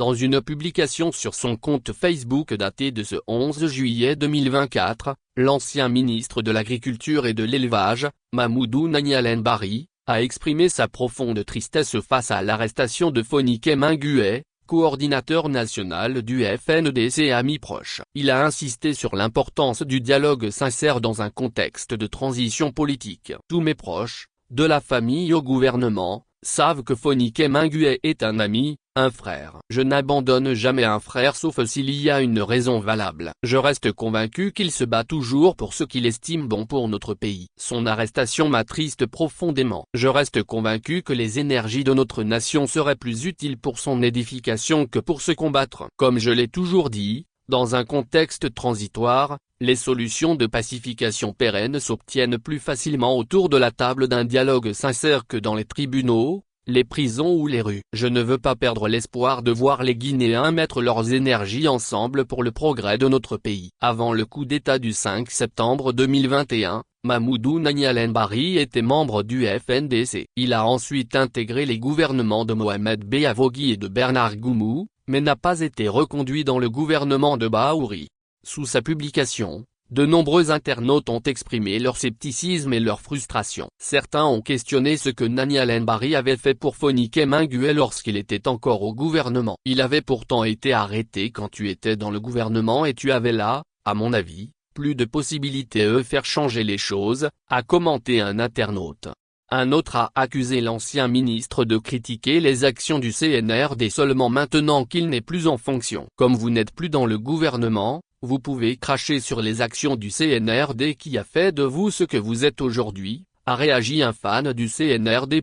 Dans une publication sur son compte Facebook daté de ce 11 juillet 2024, l'ancien ministre de l'Agriculture et de l'Élevage, Mamoudou Nanialen Barry, a exprimé sa profonde tristesse face à l'arrestation de Fonike Mingué, coordinateur national du FNDC et ami proche. Il a insisté sur l'importance du dialogue sincère dans un contexte de transition politique. Tous mes proches, de la famille au gouvernement, savent que Fonike Mingué est un ami, un frère. Je n'abandonne jamais un frère sauf s'il y a une raison valable. Je reste convaincu qu'il se bat toujours pour ce qu'il estime bon pour notre pays. Son arrestation m'attriste profondément. Je reste convaincu que les énergies de notre nation seraient plus utiles pour son édification que pour se combattre. Comme je l'ai toujours dit, dans un contexte transitoire, les solutions de pacification pérennes s'obtiennent plus facilement autour de la table d'un dialogue sincère que dans les tribunaux, les prisons ou les rues. Je ne veux pas perdre l'espoir de voir les Guinéens mettre leurs énergies ensemble pour le progrès de notre pays. Avant le coup d'État du 5 septembre 2021, Mamoudou Nanialen Barry était membre du FNDC. Il a ensuite intégré les gouvernements de Mohamed Beavogui et de Bernard Goumou, mais n'a pas été reconduit dans le gouvernement de Bahouri. Sous sa publication, de nombreux internautes ont exprimé leur scepticisme et leur frustration. Certains ont questionné ce que Nanialen Barry avait fait pour Fonike Mingué lorsqu'il était encore au gouvernement. Il avait pourtant été arrêté quand tu étais dans le gouvernement et tu avais là, à mon avis, plus de possibilités de faire changer les choses, a commenté un internaute. Un autre a accusé l'ancien ministre de critiquer les actions du CNRD seulement maintenant qu'il n'est plus en fonction. Comme vous n'êtes plus dans le gouvernement, vous pouvez cracher sur les actions du CNRD qui a fait de vous ce que vous êtes aujourd'hui, a réagi un fan du CNRD.